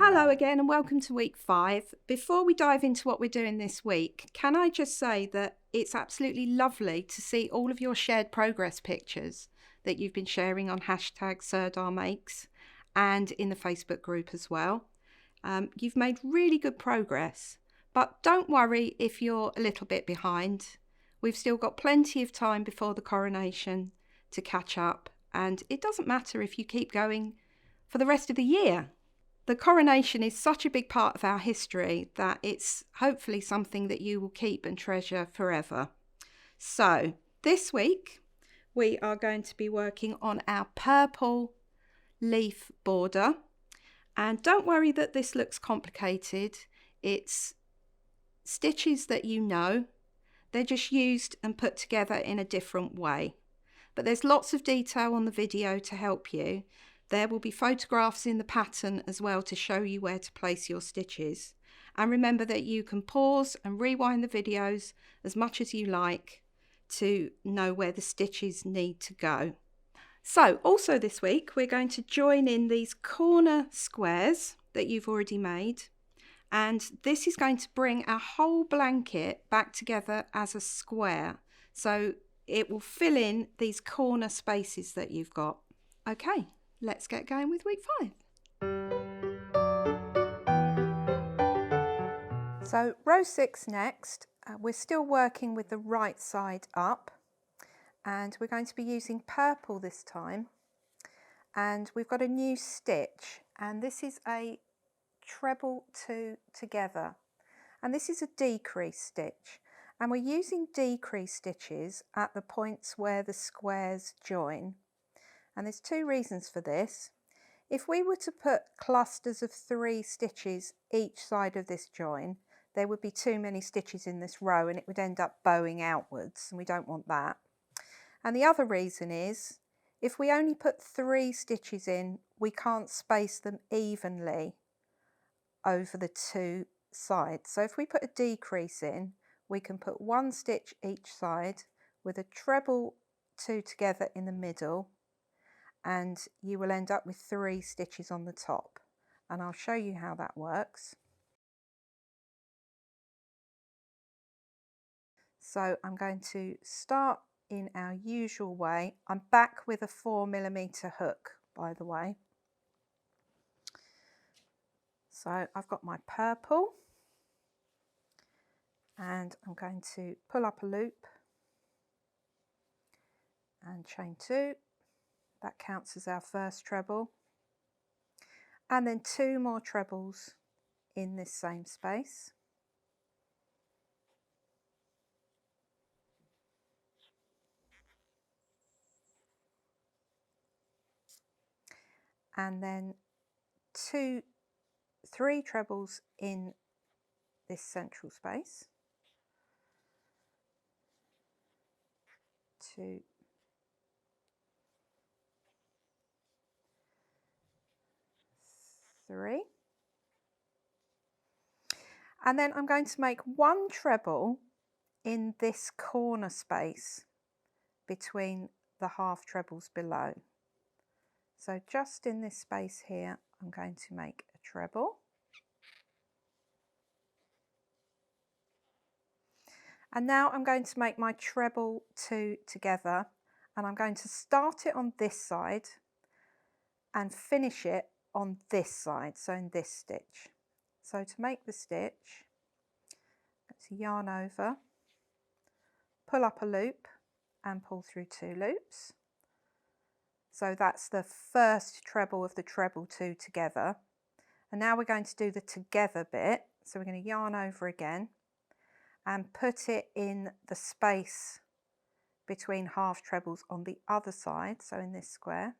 Hello again and welcome to week 5. Before we dive into what we're doing this week, can I just say that it's absolutely lovely to see all of your shared progress pictures that you've been sharing on hashtag #SirDarMakes and in the Facebook group as well. You've made really good progress, but don't worry if you're a little bit behind. We've still got plenty of time before the coronation to catch up, and it doesn't matter if you keep going for the rest of the year. The coronation is such a big part of our history that it's hopefully something that you will keep and treasure forever. So this week we are going to be working on our purple leaf border, and don't worry that this looks complicated. It's stitches that you know, they're just used and put together in a different way, but there's lots of detail on the video to help you. There will be photographs in the pattern as well to show you where to place your stitches. And remember that you can pause and rewind the videos as much as you like to know where the stitches need to go. So also this week we're going to join in these corner squares that you've already made, and this is going to bring our whole blanket back together as a square. So it will fill in these corner spaces that you've got. Okay. Let's get going with week 5. So row 6 next, we're still working with the right side up, and we're going to be using purple this time, and we've got a new stitch, and this is a Treble Two Together, and this is a decrease stitch, and we're using decrease stitches at the points where the squares join. And there's 2 reasons for this. If we were to put clusters of 3 stitches each side of this join, there would be too many stitches in this row and it would end up bowing outwards, and we don't want that. And the other reason is, if we only put 3 stitches in, we can't space them evenly over the 2 sides. So if we put a decrease in, we can put 1 stitch each side with a treble 2 together in the middle, and you will end up with 3 stitches on the top, and I'll show you how that works. So I'm going to start in our usual way. I'm back with a 4mm hook, by the way. So I've got my purple, and I'm going to pull up a loop and chain 2. That counts as our first treble, and then 2 more trebles in this same space. And then 3 trebles in this central space. 2, 3, and then I'm going to make 1 treble in this corner space between the half trebles below. So just in this space here, I'm going to make a treble, and now I'm going to make my treble 2 together, and I'm going to start it on this side and finish it on this side, so in this stitch. So to make the stitch, let's yarn over, pull up a loop and pull through 2 loops. So that's the first treble of the treble 2 together. And now we're going to do the together bit. So we're going to yarn over again and put it in the space between half trebles on the other side, so in this square.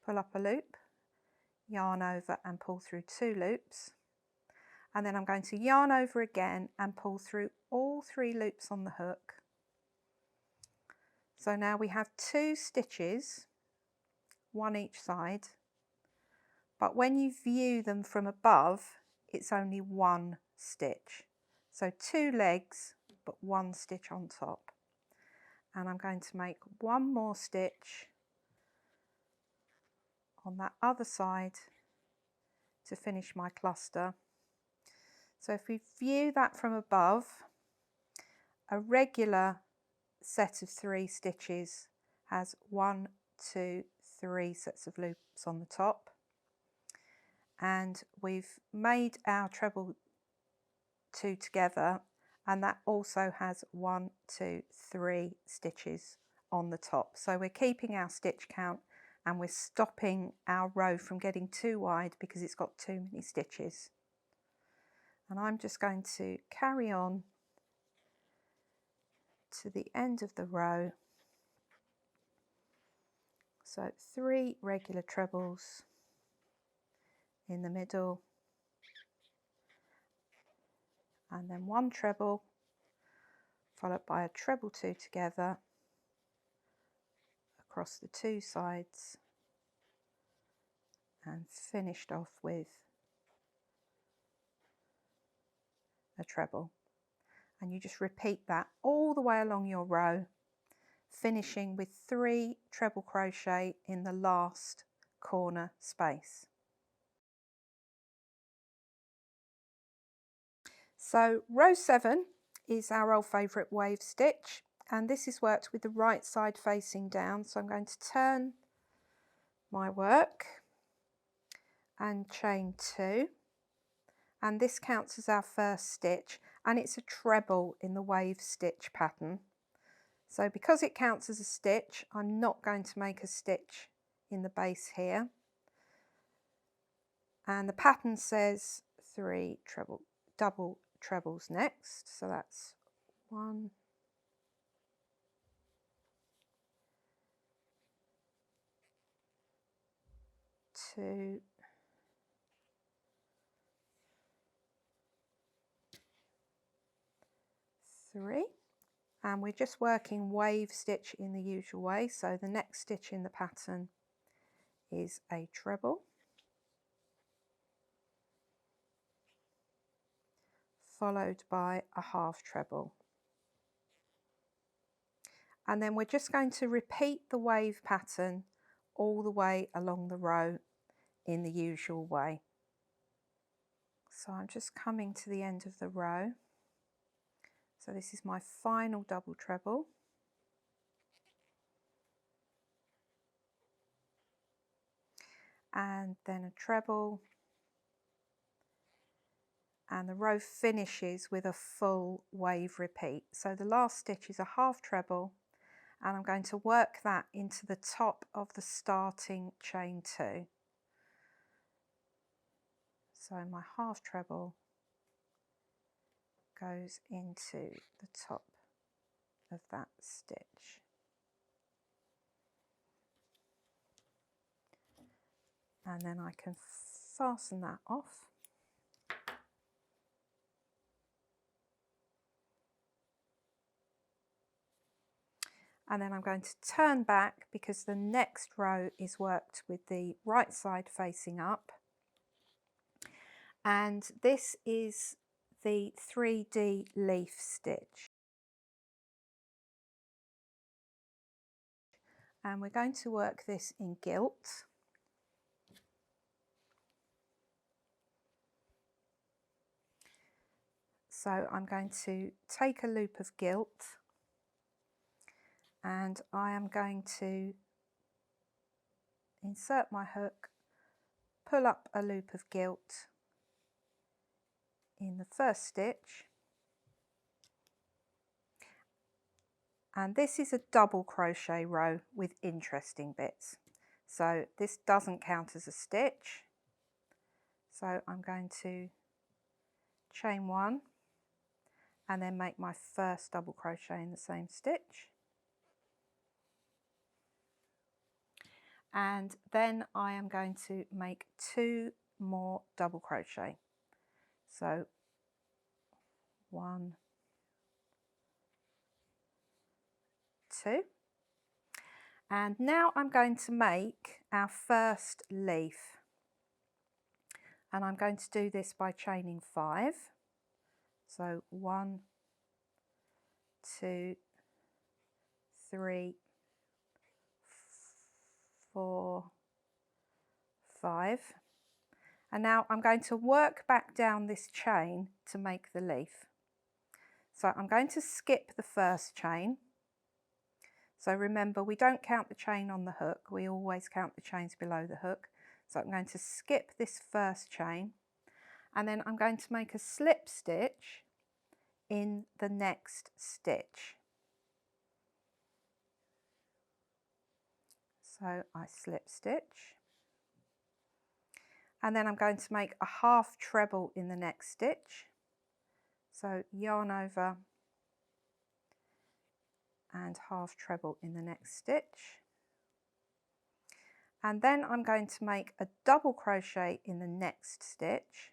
Pull up a loop, yarn over and pull through 2 loops, and then I'm going to yarn over again and pull through all 3 loops on the hook. So now we have 2 stitches, 1 each side, but when you view them from above, it's only 1 stitch. So 2 legs, but 1 stitch on top. And I'm going to make 1 more stitch on that other side to finish my cluster. So if we view that from above, a regular set of 3 stitches has 1, 2, 3 sets of loops on the top, and we've made our treble 2 together, and that also has 1, 2, 3 stitches on the top. So we're keeping our stitch count and we're stopping our row from getting too wide because it's got too many stitches. And I'm just going to carry on to the end of the row. So 3 regular trebles in the middle, and then 1 treble followed by a treble 2 together across the 2 sides, and finished off with a treble. And you just repeat that all the way along your row, finishing with 3 treble crochet in the last corner space. So row 7 is our old favourite wave stitch, and this is worked with the right side facing down. So I'm going to turn my work and chain 2, and this counts as our first stitch, and it's a treble in the wave stitch pattern. So because it counts as a stitch, I'm not going to make a stitch in the base here, and the pattern says 3 double trebles next. So that's 1, 2, 3, and we're just working wave stitch in the usual way. So the next stitch in the pattern is a treble, followed by a half treble, and then we're just going to repeat the wave pattern all the way along the row in the usual way. So I'm just coming to the end of the row. So this is my final double treble, and then a treble, and the row finishes with a full wave repeat. So the last stitch is a half treble, and I'm going to work that into the top of the starting chain 2. So my half treble goes into the top of that stitch. And then I can fasten that off. And then I'm going to turn back because the next row is worked with the right side facing up. And this is the 3D leaf stitch. And we're going to work this in gilt. So I'm going to take a loop of gilt, and I am going to insert my hook, pull up a loop of gilt in the first stitch, and this is a double crochet row with interesting bits. So this doesn't count as a stitch. So I'm going to chain 1 and then make my first double crochet in the same stitch. And then I am going to make 2 more double crochet. So 1, 2. And now I'm going to make our first leaf. And I'm going to do this by chaining 5. So 1, 2, 3, 4, 5. And now I'm going to work back down this chain to make the leaf. So I'm going to skip the first chain. So remember, we don't count the chain on the hook, we always count the chains below the hook. So I'm going to skip this first chain, and then I'm going to make a slip stitch in the next stitch. So I slip stitch, and then I'm going to make a half treble in the next stitch. So yarn over and half treble in the next stitch, and then I'm going to make a double crochet in the next stitch,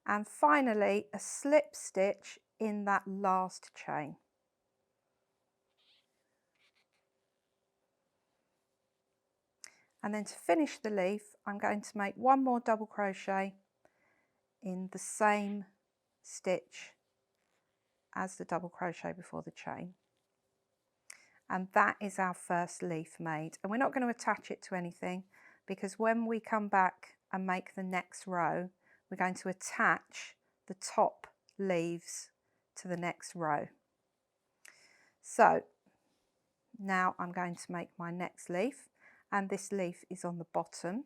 and finally a slip stitch in that last chain. And then to finish the leaf, I'm going to make one more double crochet in the same stitch as the double crochet before the chain. And that is our first leaf made. And we're not going to attach it to anything, because when we come back and make the next row, we're going to attach the top leaves to the next row. So now I'm going to make my next leaf, and this leaf is on the bottom.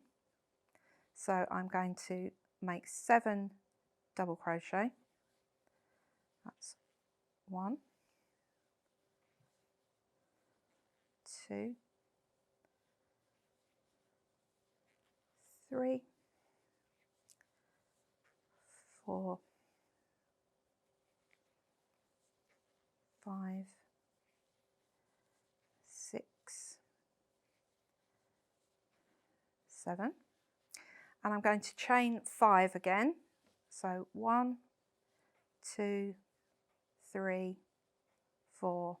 So I'm going to make 7 double crochet. That's 1, 2, 3, 4, 5, 6, 7, and I'm going to chain 5 again. So 1, 2, 3, 4,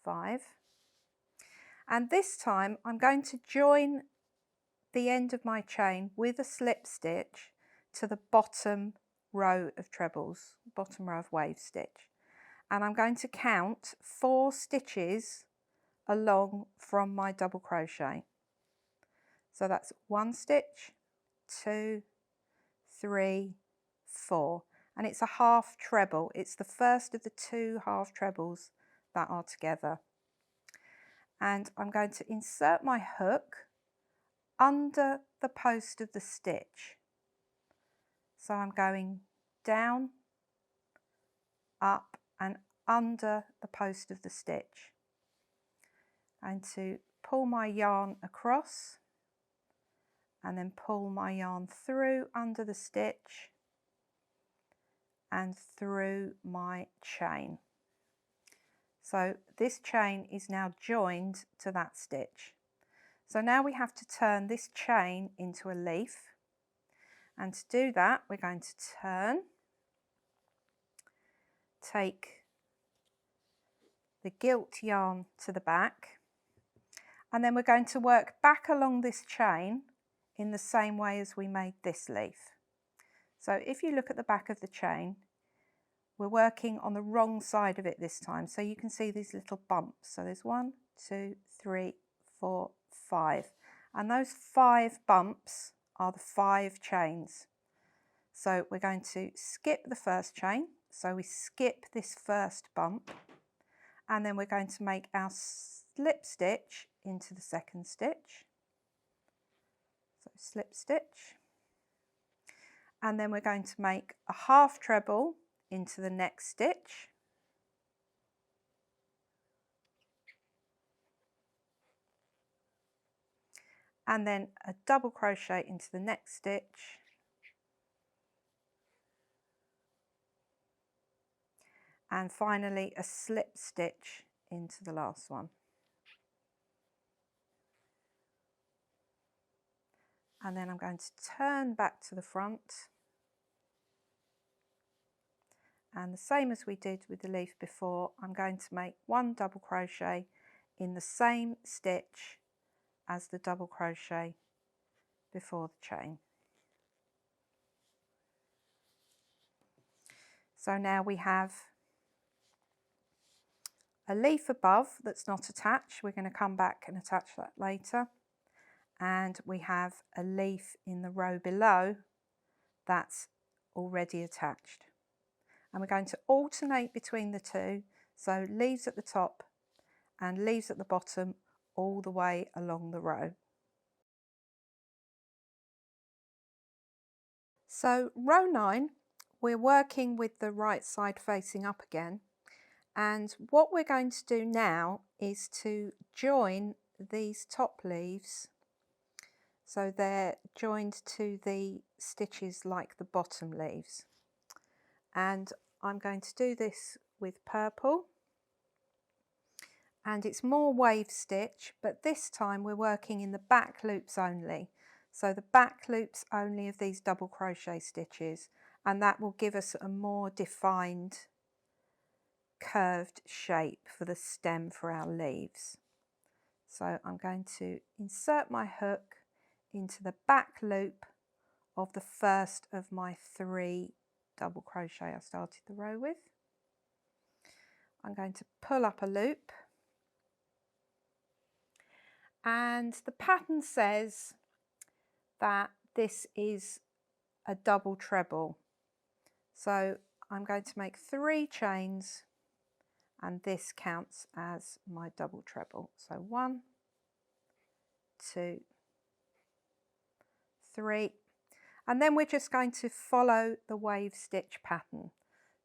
5, and this time I'm going to join the end of my chain with a slip stitch to the bottom row of trebles, bottom row of wave stitch, and I'm going to count 4 stitches along from my double crochet. So that's 1 stitch, 2, 3, 4, and it's a half treble. It's the first of the 2 half trebles that are together. And I'm going to insert my hook under the post of the stitch. So I'm going down, up and under the post of the stitch. And to pull my yarn across, and then pull my yarn through under the stitch and through my chain. So this chain is now joined to that stitch. So now we have to turn this chain into a leaf, and to do that we're going to turn, take the gilt yarn to the back, and then we're going to work back along this chain in the same way as we made this leaf. So if you look at the back of the chain, we're working on the wrong side of it this time, so you can see these little bumps. So there's 1, 2, 3, 4, 5, and those 5 bumps are the 5 chains. So we're going to skip the first chain, so we skip this first bump, and then we're going to make our slip stitch into the second stitch. So slip stitch, and then we're going to make a half treble into the next stitch, and then a double crochet into the next stitch, and finally a slip stitch into the last one. And then I'm going to turn back to the front, and the same as we did with the leaf before, I'm going to make 1 double crochet in the same stitch as the double crochet before the chain. So now we have a leaf above that's not attached. We're going to come back and attach that later. And we have a leaf in the row below that's already attached. And we're going to alternate between the two, so leaves at the top and leaves at the bottom all the way along the row. So row 9, we're working with the right side facing up again, and what we're going to do now is to join these top leaves so they're joined to the stitches like the bottom leaves. And I'm going to do this with purple, and it's more wave stitch, but this time we're working in the back loops only. So the back loops only of these double crochet stitches, and that will give us a more defined curved shape for the stem for our leaves. So I'm going to insert my hook into the back loop of the first of my 3 double crochet I started the row with. I'm going to pull up a loop, and the pattern says that this is a double treble. So I'm going to make 3 chains, and this counts as my double treble. So 1, 2, 3, and then we're just going to follow the wave stitch pattern.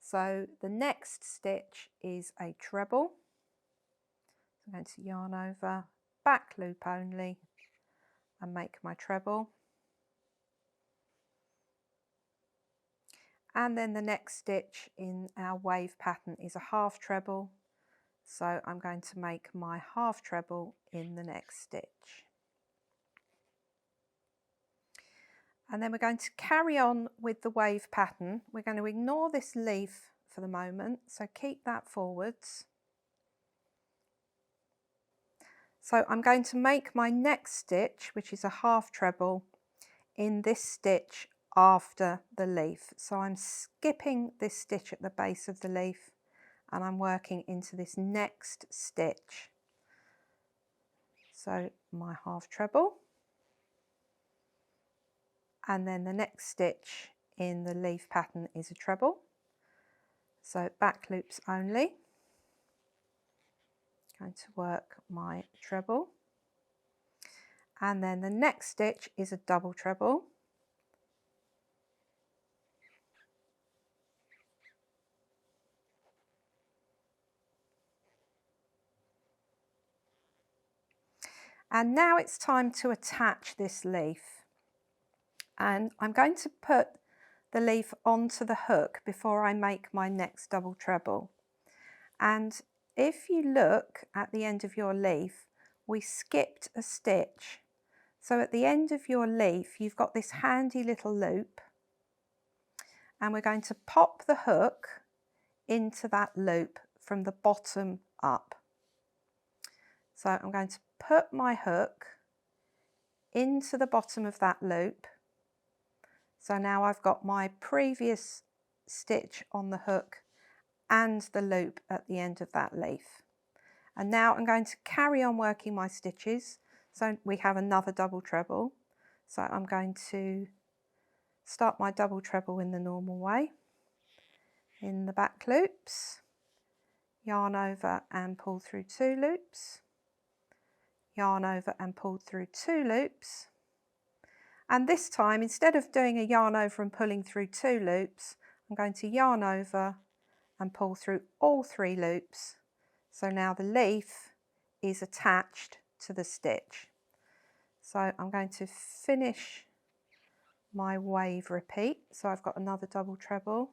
So the next stitch is a treble. I'm going to yarn over, back loop only, and make my treble. And then the next stitch in our wave pattern is a half treble, so I'm going to make my half treble in the next stitch. And then we're going to carry on with the wave pattern. We're going to ignore this leaf for the moment, so keep that forwards. So I'm going to make my next stitch, which is a half treble, in this stitch after the leaf. So I'm skipping this stitch at the base of the leaf, and I'm working into this next stitch. So my half treble, and then the next stitch in the leaf pattern is a treble. So back loops only. Going to work my treble, and then the next stitch is a double treble. And now it's time to attach this leaf, and I'm going to put the leaf onto the hook before I make my next double treble. And if you look at the end of your leaf, we skipped a stitch. So at the end of your leaf you've got this handy little loop, and we're going to pop the hook into that loop from the bottom up. So I'm going to put my hook into the bottom of that loop. So now I've got my previous stitch on the hook and the loop at the end of that leaf. And now I'm going to carry on working my stitches. So we have another double treble. So I'm going to start my double treble in the normal way. In the back loops, yarn over and pull through 2 loops. Yarn over and pull through 2 loops, and this time instead of doing a yarn over and pulling through 2 loops, I'm going to yarn over and pull through all 3 loops. So now the leaf is attached to the stitch. So I'm going to finish my wave repeat. So I've got another double treble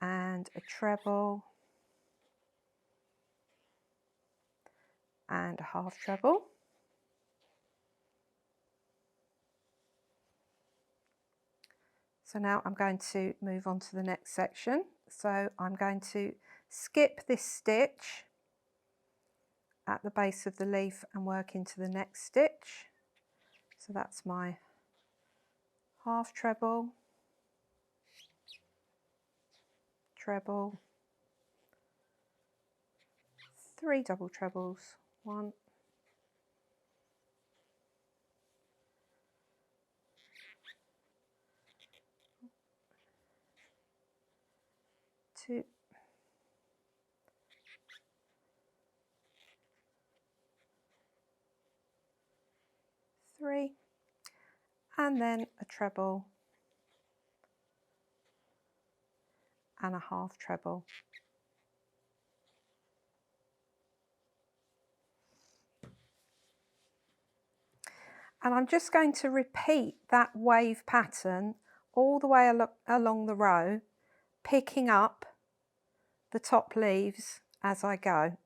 and a treble and a half treble. So now I'm going to move on to the next section. So I'm going to skip this stitch at the base of the leaf and work into the next stitch. So that's my half treble, treble, 3 double trebles, 1, 2, 3, and then a treble and a half treble. And I'm just going to repeat that wave pattern all the way along the row, picking up the top leaves as I go.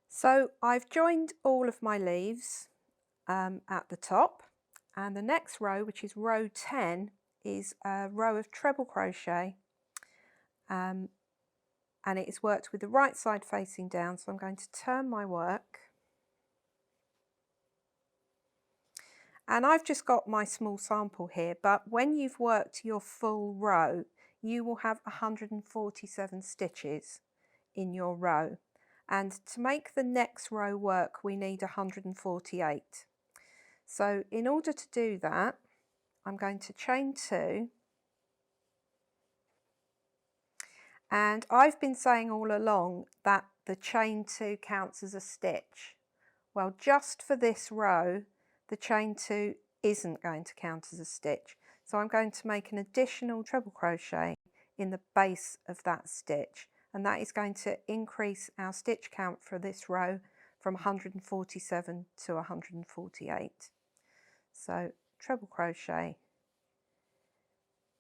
So I've joined all of my leaves at the top, and the next row, which is row 10, is a row of treble crochet, and it is worked with the right side facing down. So I'm going to turn my work, and I've just got my small sample here, but when you've worked your full row, you will have 147 stitches in your row, and to make the next row work we need 148. So in order to do that, I'm going to chain 2, and I've been saying all along that the chain 2 counts as a stitch. Well, just for this row, the chain 2 isn't going to count as a stitch. So I'm going to make an additional treble crochet in the base of that stitch, and that is going to increase our stitch count for this row from 147 to 148. So treble crochet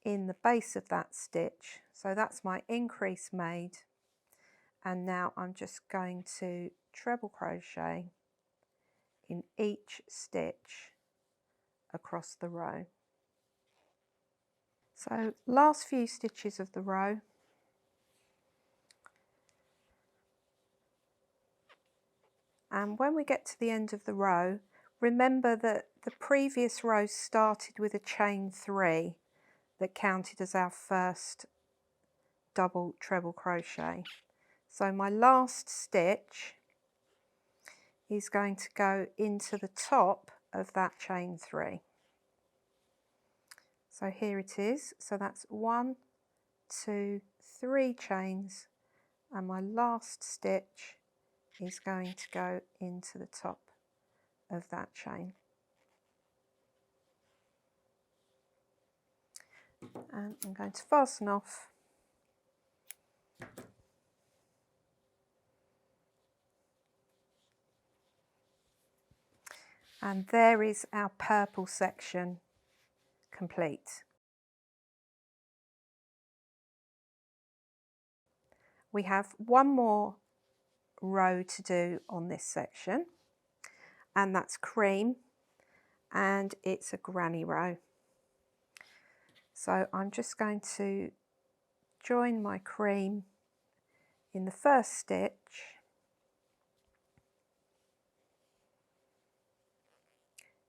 in the base of that stitch. So that's my increase made, and now I'm just going to treble crochet in each stitch across the row. So last few stitches of the row, and when we get to the end of the row, remember that the previous row started with a chain 3 that counted as our first double treble crochet. So my last stitch is going to go into the top of that chain 3. So here it is. So that's 1, 2, 3 chains, and my last stitch is going to go into the top of that chain. And I'm going to fasten off. And there is our purple section complete. We have one more row to do on this section, and that's cream, and it's a granny row. So I'm just going to join my cream in the first stitch,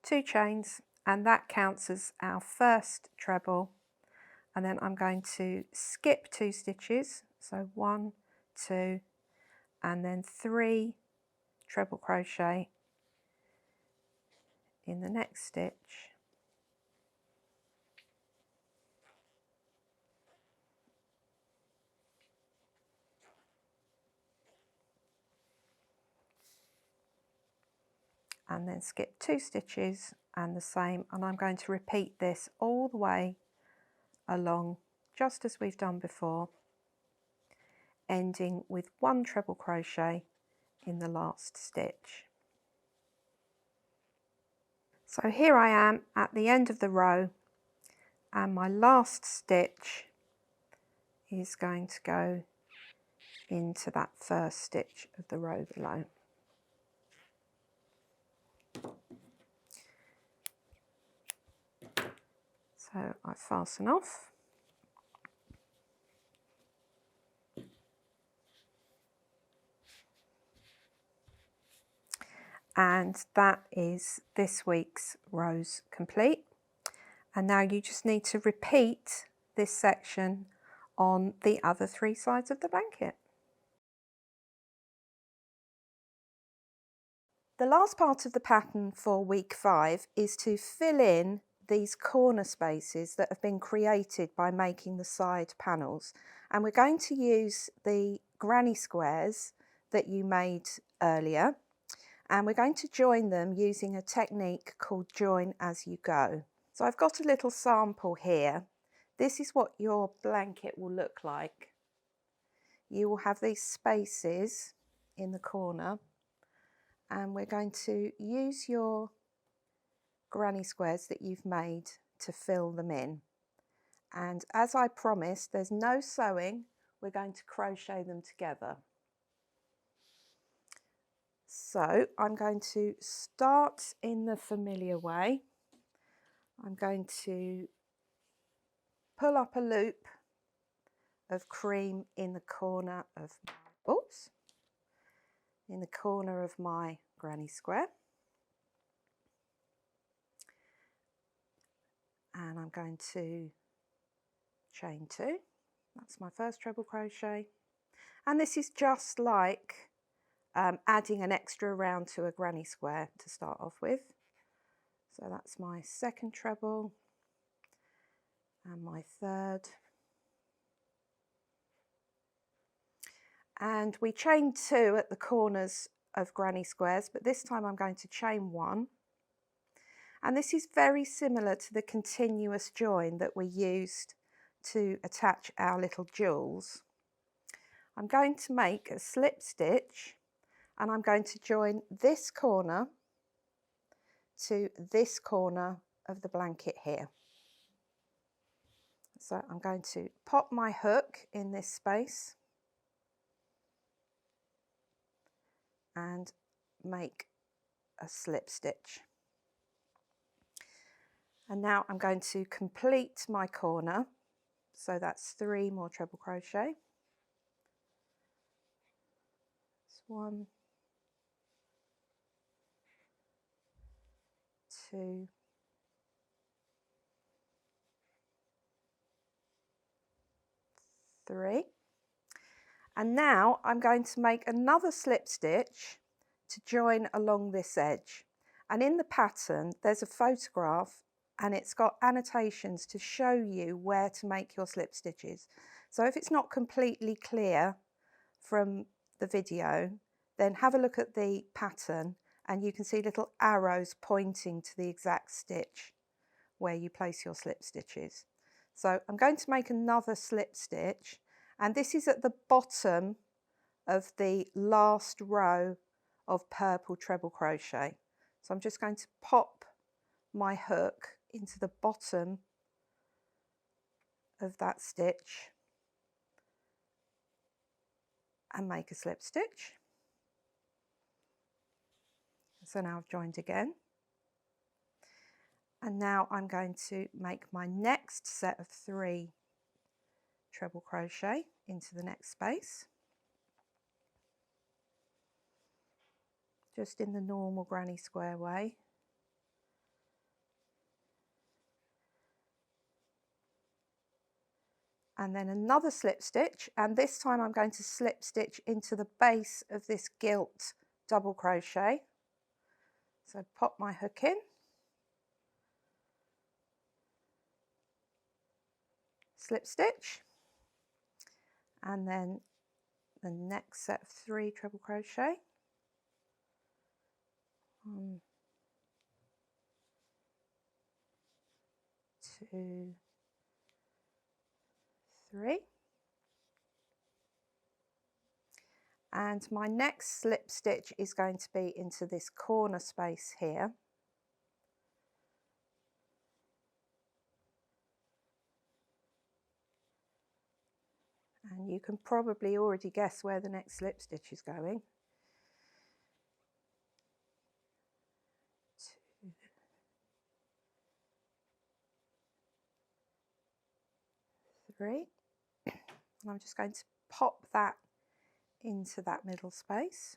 two chains, and that counts as our first treble. And then I'm going to skip 2 stitches, so 1, 2, and then 3 treble crochet in the next stitch, and then skip 2 stitches and the same, and I'm going to repeat this all the way along just as we've done before, ending with 1 treble crochet in the last stitch. So here I am at the end of the row, and my last stitch is going to go into that first stitch of the row below. So I fasten off, and that is this week's rows complete. And now you just need to repeat this section on the other 3 sides of the blanket. The last part of the pattern for week 5 is to fill in these corner spaces that have been created by making the side panels, and we're going to use the granny squares that you made earlier, and we're going to join them using a technique called join as you go. So I've got a little sample here. This is what your blanket will look like. You will have these spaces in the corner, and we're going to use your granny squares that you've made to fill them in. And as I promised, there's no sewing, we're going to crochet them together. So I'm going to start in the familiar way. I'm going to pull up a loop of cream in the corner of my granny square, and I'm going to chain 2. That's my first treble crochet, and this is just like adding an extra round to a granny square to start off with. So that's my second treble and my third, and we chain 2 at the corners of granny squares, but this time I'm going to chain 1, and this is very similar to the continuous join that we used to attach our little jewels. I'm going to make a slip stitch, and I'm going to join this corner to this corner of the blanket here. So I'm going to pop my hook in this space and make a slip stitch. And now I'm going to complete my corner, so that's 3 more treble crochet. That's 1, 2, 3, and now I'm going to make another slip stitch to join along this edge. And in the pattern there's a photograph, and it's got annotations to show you where to make your slip stitches. So if it's not completely clear from the video, then have a look at the pattern and you can see little arrows pointing to the exact stitch where you place your slip stitches. So I'm going to make another slip stitch, and this is at the bottom of the last row of purple treble crochet. So I'm just going to pop my hook into the bottom of that stitch and make a slip stitch. So now I've joined again, and now I'm going to make my next set of 3 treble crochet into the next space, just in the normal granny square way. And then another slip stitch, and this time I'm going to slip stitch into the base of this gilt double crochet. So pop my hook in, slip stitch, and then the next set of 3 treble crochet. 1, 2, 3. And my next slip stitch is going to be into this corner space here. And you can probably already guess where the next slip stitch is going. 2, 3. And I'm just going to pop that into that middle space.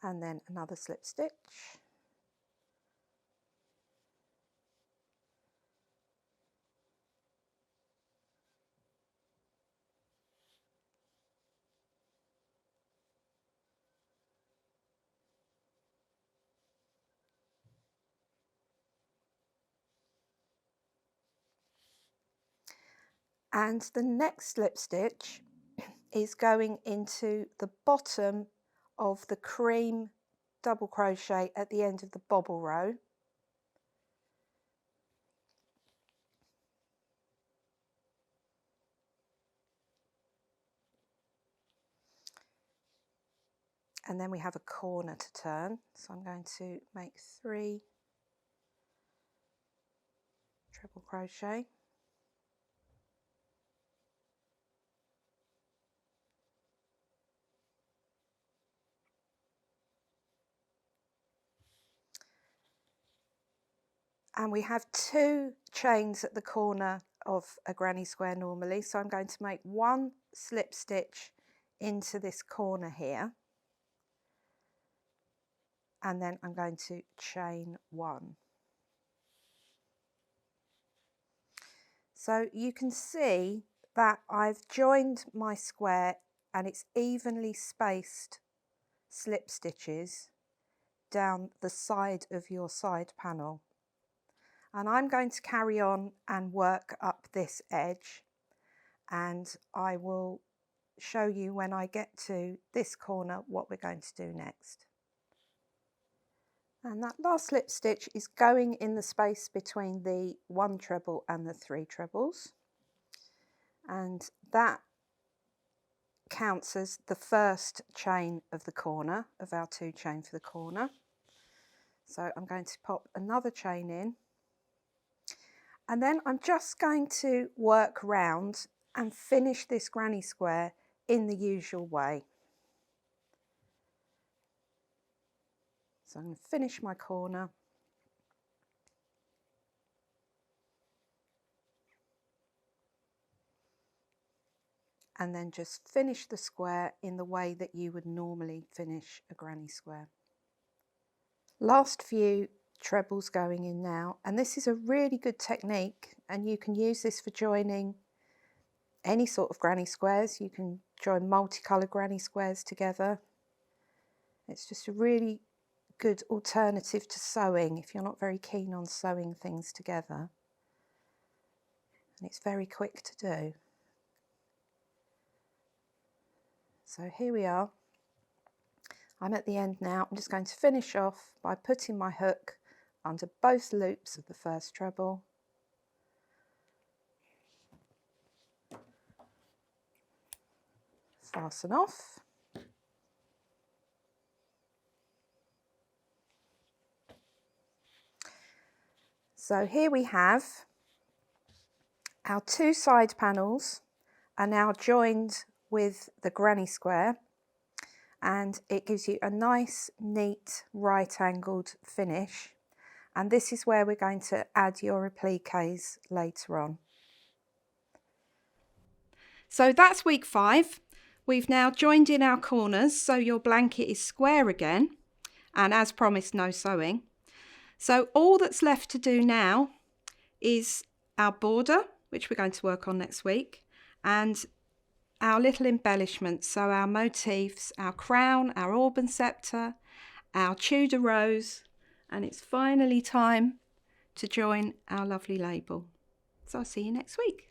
and then another slip stitch. And the next slip stitch is going into the bottom of the cream double crochet at the end of the bobble row. And then we have a corner to turn, so I'm going to make 3 treble crochet, and we have 2 chains at the corner of a granny square normally, so I'm going to make 1 slip stitch into this corner here, and then I'm going to chain 1. So you can see that I've joined my square and it's evenly spaced slip stitches down the side of your side panel. And I'm going to carry on and work up this edge, and I will show you when I get to this corner what we're going to do next. And that last slip stitch is going in the space between the 1 treble and the 3 trebles, and that counts as the first chain of the corner of our 2 chain for the corner. So I'm going to pop another chain in, and then I'm just going to work round and finish this granny square in the usual way. So I'm going to finish my corner, and then just finish the square in the way that you would normally finish a granny square. Last few trebles going in now, and this is a really good technique, and you can use this for joining any sort of granny squares. You can join multicoloured granny squares together. It's just a really good alternative to sewing if you're not very keen on sewing things together, and it's very quick to do. So here we are. I'm at the end now. I'm just going to finish off by putting my hook under both loops of the first treble, fasten off, so here we have our 2 side panels are now joined with the granny square, and it gives you a nice neat right angled finish, and this is where we're going to add your appliques later on. So that's week 5. We've now joined in our corners so your blanket is square again, and as promised, no sewing. So all that's left to do now is our border, which we're going to work on next week, and our little embellishments, so our motifs, our crown, our auburn sceptre, our Tudor rose, and it's finally time to join our lovely label. So I'll see you next week.